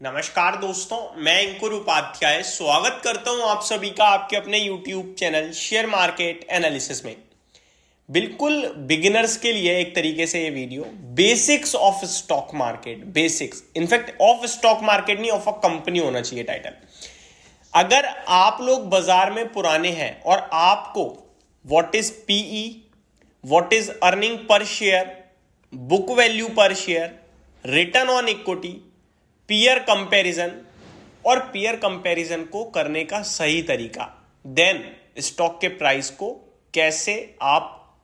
नमस्कार दोस्तों, मैं अंकुर उपाध्याय स्वागत करता हूं आप सभी का आपके अपने YouTube channel share market analysis में। बिल्कुल बिगिनर्स के लिए एक तरीके से ये video basics of stock market, basics in fact of stock market नहीं, ऑफ अ कंपनी होना चाहिए टाइटल। अगर आप लोग बाजार में पुराने हैं और आपको what is PE, what is earning per share, book value per share, return on equity, peer comparison और पीयर कंपैरिजन को करने का सही तरीका, देन स्टॉक के प्राइस को कैसे आप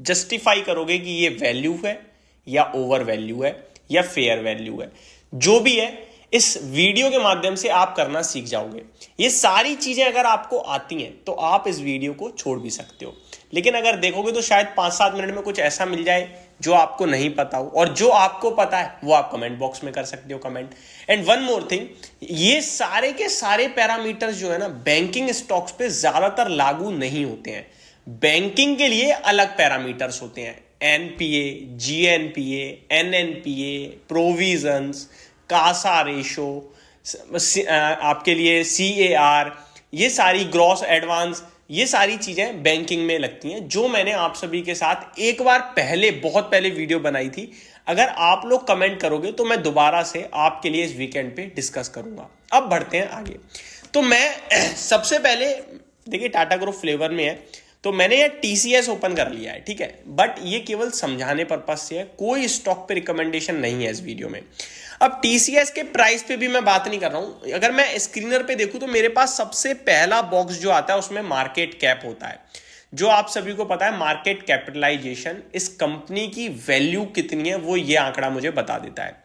जस्टिफाई करोगे कि ये वैल्यू है या ओवर वैल्यू है या फेयर वैल्यू है, जो भी है इस वीडियो के माध्यम से आप करना सीख जाओगे। ये सारी चीजें अगर आपको आती हैं तो आप इस वीडियो को छोड़ भी सकते हो, लेकिन अगर देखोगे तो शायद 5-7 मिनट में कुछ ऐसा मिल जाए जो आपको नहीं पता हो, और जो आपको पता है वो आप कमेंट बॉक्स में कर सकते हो comment. And one more thing, ये सारे के सारे पैरामीटर्स जो है ना बैंकिंग स्टॉक्स पे ज्यादातर लागू नहीं होते हैं। बैंकिंग के लिए अलग पैरामीटर्स होते हैं, NPA, GNPA, NNPA, provisions, CASA ratio, आपके लिए सीएआर, ये सारी ग्रॉस एडवांस, ये सारी चीजें बैंकिंग में लगती हैं, जो मैंने आप सभी के साथ एक बार पहले, बहुत पहले वीडियो बनाई थी। अगर आप लोग कमेंट करोगे तो मैं दोबारा से आपके लिए इस वीकेंड पे डिस्कस करूंगा। अब बढ़ते हैं आगे। तो मैं सबसे पहले देखिए टाटा ग्रुप फ्लेवर में है, तो मैंने ये टीसीएस ओपन कर लिया है, ठीक है, बट ये केवल समझाने पर्पज से है, कोई स्टॉक पे रिकमेंडेशन नहीं है इस वीडियो में। अब टीसीएस के प्राइस पे भी मैं बात नहीं कर रहा हूं। अगर मैं स्क्रीनर पे देखूं तो मेरे पास सबसे पहला बॉक्स जो आता है उसमें मार्केट कैप होता है, जो आप सभी को पता है मार्केट कैपिटलाइजेशन, इस कंपनी की वैल्यू कितनी है वो ये आंकड़ा मुझे बता देता है।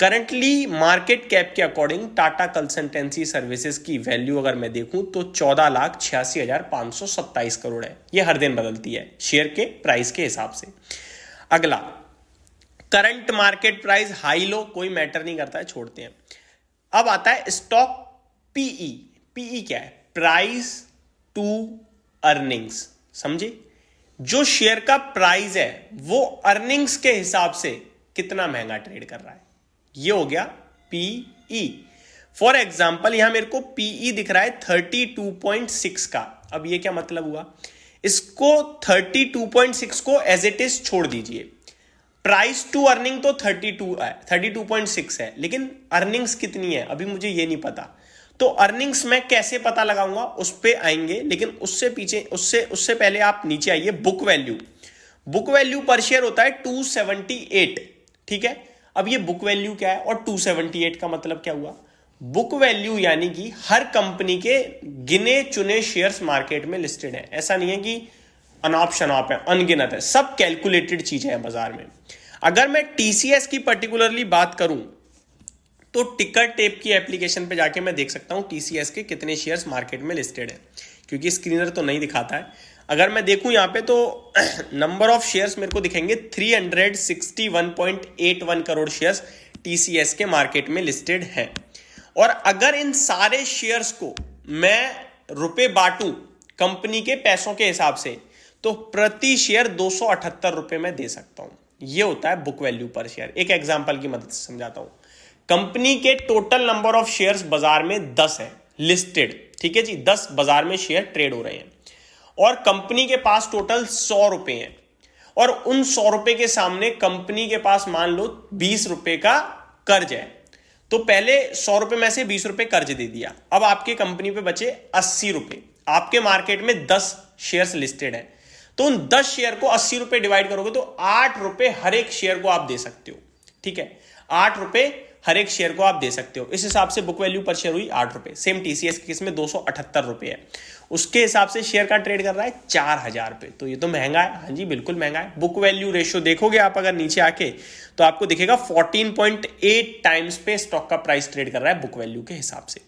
करंटली मार्केट कैप के अकॉर्डिंग टाटा कंसल्टेंसी सर्विसेज की वैल्यू अगर मैं देखूं तो 14,86,527 करोड़ है। ये हर दिन बदलती है शेयर के प्राइस के हिसाब से। अगला, current market price high low कोई मैटर नहीं करता है, छोड़ते हैं। अब आता है स्टॉक पीई। पीई क्या है? Price to earnings. समझे? जो शेयर का प्राइस है वो अर्निंग्स के हिसाब से कितना महंगा ट्रेड कर रहा है, ये हो गया पीई। फॉर एग्जाम्पल यहां मेरे को पीई दिख रहा है 32.6 का। अब ये क्या मतलब हुआ? इसको 32.6 को एज इट इज छोड़ दीजिए। प्राइस टू अर्निंग तो 32.6 है, लेकिन अर्निंग्स कितनी है अभी मुझे ये नहीं पता। तो अर्निंग्स मैं कैसे पता लगाऊंगा उस पे आएंगे, लेकिन उससे पहले आप नीचे आइए। Book value, book value per share होता है 278, ठीक है। अब ये बुक वैल्यू क्या है और 278 का मतलब क्या हुआ? बुक वैल्यू यानी कि हर कंपनी के गिने चुने शेयर्स मार्केट में लिस्टेड है। ऐसा नहीं है कि अनाप शनाप है, अनगिनत है, सब कैलकुलेटेड चीजें हैं बाजार में। अगर मैं टीसीएस की पर्टिकुलरली बात करूं तो टिकर टेप की एप्लीकेशन पे जाके मैं देख सकता हूं टीसीएस के कितने शेयर्स मार्केट में लिस्टेड है, क्योंकि स्क्रीनर तो नहीं दिखाता है। अगर मैं देखूं यहां पे तो नंबर ऑफ शेयर्स मेरे को दिखेंगे 361.81 करोड़ शेयर्स टीसीएस के मार्केट में लिस्टेड हैं। और अगर इन सारे शेयर्स को मैं रुपए बांटूं कंपनी के पैसों के हिसाब से तो प्रति शेयर 278 रुपए में दे सकता हूं। यह होता है बुक वैल्यू पर शेयर। एक एग्जांपल की मदद से समझाता हूं। कंपनी के टोटल नंबर ऑफ शेयर्स बाजार में 10 है लिस्टेड, ठीक है जी, 10 बाजार में शेयर ट्रेड हो रहे हैं, और कंपनी के पास टोटल 100 रुपए हैं, और उन 100 रुपए के सामने कंपनी के पास मान लो 20 रुपए का कर्ज है। तो पहले 100 रुपए में से 20 रुपए कर्ज दे दिया, अब आपके कंपनी पे बचे 80 रुपए। आपके मार्केट में 10 शेयर्स लिस्टेड है, तो उन 10 शेयर को 80 रुपए डिवाइड करोगे तो 8 रुपए हर एक शेयर को आप दे सकते हो, ठीक है। 8 रुपए हर एक शेयर को आप दे सकते हो। इस हिसाब से बुक वैल्यू पर शेयर हुई 8 रुपए। सेम टीसीएस के केस में 278 रुपए है, उसके हिसाब से शेयर का ट्रेड कर रहा है 4000 पे। तो ये तो महंगा है, हाँ जी बिल्कुल महंगा है। बुक वैल्यू रेशियो देखोगे आप अगर नीचे आके तो आपको दिखेगा 14.8 टाइम्स पे स्टॉक का प्राइस ट्रेड कर रहा है बुक वैल्यू के हिसाब से,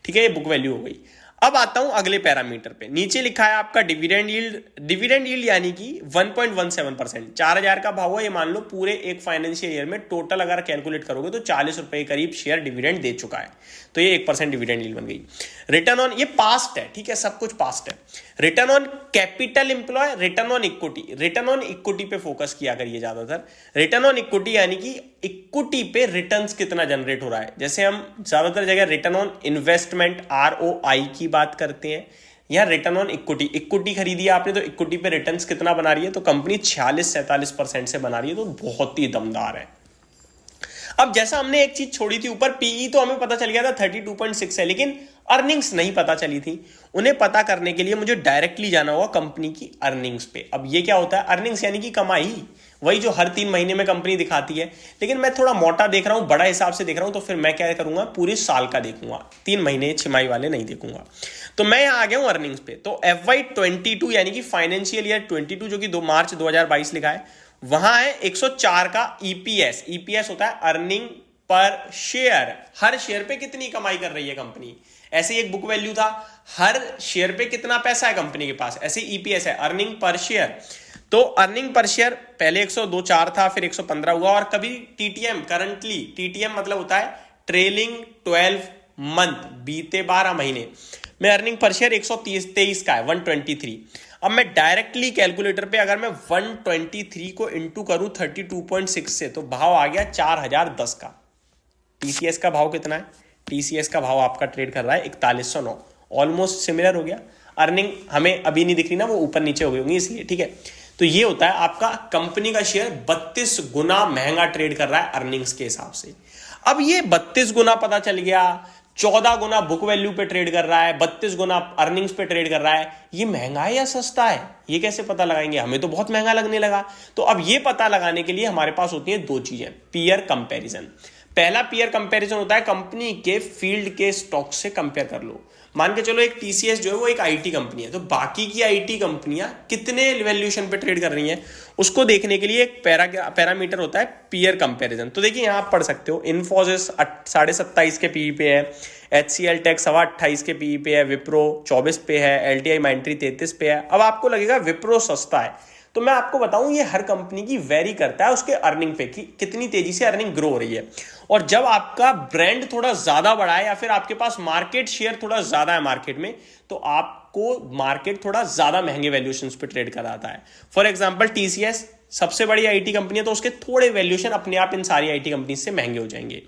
ठीक है। ये बुक वैल्यू हो गई। अब आता हूं अगले पैरामीटर पे। नीचे लिखा है आपका डिविडेंड यील्ड। डिविडेंड यील्ड यानी कि 1.17%। 4000 का भाव है, ये मान लो पूरे एक फाइनेंशियल ईयर में टोटल अगर कैलकुलेट करोगे तो 40 रुपए के करीब शेयर डिविडेंड दे चुका है, तो ये 1% डिविडेंड यील्ड बन गई। रिटर्न ऑन, ये पास्ट है, ठीक है, सब कुछ पास्ट है। Return on capital employ, return on equity. Return on equity पे फोकस किया करिए ज्यादातर। रिटर्न ऑन इक्विटी यानी कि इक्विटी पे रिटर्न्स कितना जनरेट हो रहा है। जैसे हम ज्यादातर जगह रिटर्न ऑन इन्वेस्टमेंट ROI की बात करते हैं, या रिटर्न ऑन इक्विटी। इक्विटी खरीदी है आपने तो इक्विटी पे रिटर्न्स कितना बना रही है, तो कंपनी 46-47% से बना रही है, तो बहुत ही दमदार है। अब जैसा हमने एक चीज छोड़ी थी ऊपर, पीई तो हमें पता चल गया था 32.6 है, लेकिन अर्निंग्स नहीं पता चली थी। उन्हें पता करने के लिए मुझे डायरेक्टली जाना होगा कंपनी की अर्निंग्स पे। अब ये क्या होता है, अर्निंग्स यानी कि कमाई, वही जो हर 3 महीने में कंपनी दिखाती है। लेकिन मैं थोड़ा मोटा देख रहा हूं, बड़ा हिसाब से देख रहा हूं, तो फिर मैं क्या करूंगा, पूरे साल का देखूंगा, 3 महीने 6 माही वाले नहीं देखूंगा। तो मैं यहां आ गया हूं अर्निंग्स पे। तो FY22 यानी कि फाइनेंशियल ईयर 22 जो कि 2 मार्च 2022 लिखा है, वहां है 104 का ईपीएस। ईपीएस होता है अर्निंग पर शेयर, हर शेयर पे कितनी कमाई कर रही है कंपनी। ऐसे एक बुक वैल्यू था, हर शेयर पे कितना पैसा है कंपनी के पास, ऐसे ईपीएस है अर्निंग पर शेयर। तो अर्निंग पर शेयर पहले 102.4 था, फिर 115 हुआ, और कभी टीटीएम, करंटली टीटीएम मतलब होता है ट्रेलिंग 12 मंथ, बीते 12 महीने में अर्निंग पर शेयर 123 का है, 123। अब मैं डायरेक्टली कैलकुलेटर पे अगर मैं 123 को इंटू करूं 32.6 से, तो भाव आ गया 4010 का। टीसीएस का भाव कितना है, टीसीएस का भाव आपका ट्रेड कर रहा है 4109, ऑलमोस्ट सिमिलर हो गया। अर्निंग हमें अभी नहीं दिख रही ना, वो ऊपर नीचे हो गई होंगी इसलिए, ठीक है। तो ये होता है आपका कंपनी का शेयर 32 गुना महंगा ट्रेड कर रहा है अर्निंग्स के हिसाब से। अब ये 32 गुना पता चल गया, 14 गुना बुक वैल्यू पे ट्रेड कर रहा है, 32 गुना अर्निंग्स पे ट्रेड कर रहा है, ये महंगा है या सस्ता है, ये कैसे पता लगाएंगे, हमें तो बहुत महंगा लगने लगा। तो अब ये पता लगाने के लिए हमारे पास होती है 2 चीजें, पीयर कंपैरिजन। पहला पीयर कंपैरिजन होता है कंपनी के फील्ड के स्टॉक से कंपेयर कर लो। मान के चलो एक टीसीएस जो है वो एक आईटी कंपनी है, तो बाकी की आईटी कंपनियां कितने वैल्यूएशन पे ट्रेड कर रही हैं, उसको देखने के लिए एक पैरामीटर होता है पीयर कंपैरिजन। तो देखिए यहां आप पढ़ सकते हो, इन्फोसिस 27.5 के पीई पे है, HCL टेक 28 के पीई पे है, विप्रो 24 पे है, LTI माइंट्री 33 पे है। अब आपको लगेगा विप्रो सस्ता है, तो मैं आपको बताऊं ये हर कंपनी की वेरी करता है उसके अर्निंग पे कि कितनी तेजी से अर्निंग ग्रो हो रही है। और जब आपका ब्रांड थोड़ा ज्यादा बड़ा है या फिर आपके पास मार्केट शेयर थोड़ा ज्यादा है मार्केट में, तो आपको मार्केट थोड़ा ज्यादा महंगे वैल्यूएशंस पे ट्रेड कराता है। फॉर एग्जांपल टीसीएस सबसे बड़ी आईटी कंपनी है, तो उसके थोड़े वैल्यूएशन अपने आप इन सारी आईटी कंपनी से महंगे हो जाएंगे।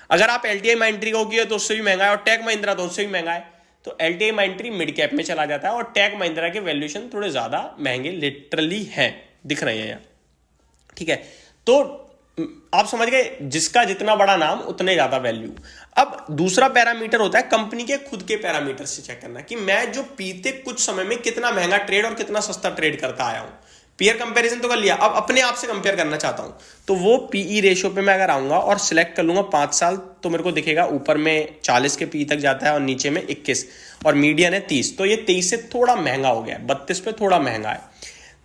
अगर आप LTI माइंट्री को किए तो उससे भी महंगा है, और टेक महिंद्रा तो उससे भी महंगा है। तो LTI माइंट्री मिड कैप में चला जाता है, और टेक महिंद्रा के वैल्यूएशन थोड़े ज्यादा महंगे लिटरली हैं, दिख रहे हैं यहाँ, ठीक है। तो आप समझ गए, जिसका जितना बड़ा नाम उतने ज्यादा वैल्यू। अब दूसरा पैरामीटर होता है कंपनी के खुद के पैरामीटर से चेक करना कि मैं जो बीते कुछ समय में कितना महंगा ट्रेड और कितना सस्ता ट्रेड करता आया हूं। पीयर कंपैरिजन तो कर लिया, अब अपने आप से कंपेयर करना चाहता हूं, तो वो पीई रेशियो पे मैं अगर आऊंगा और सिलेक्ट कर लूंगा 5 साल, तो मेरे को दिखेगा ऊपर में 40 के पीई तक जाता है और नीचे में 21, और मीडियन है 30। तो ये 30 से थोड़ा महंगा हो गया है, 32 पे थोड़ा महंगा है।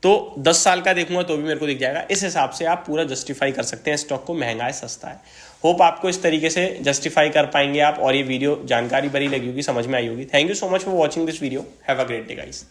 तो 10 साल का देखूंगा तो भी मेरे को दिख जाएगा। इस हिसाब से आप पूरा जस्टिफाई कर सकते हैं स्टॉक को, महंगा है सस्ता है। होप आपको इस तरीके से जस्टिफाई कर पाएंगे आप, और ये वीडियो जानकारी भरी लगी होगी, समझ में आई होगी। Thank you so much for watching this video. Have a great day guys.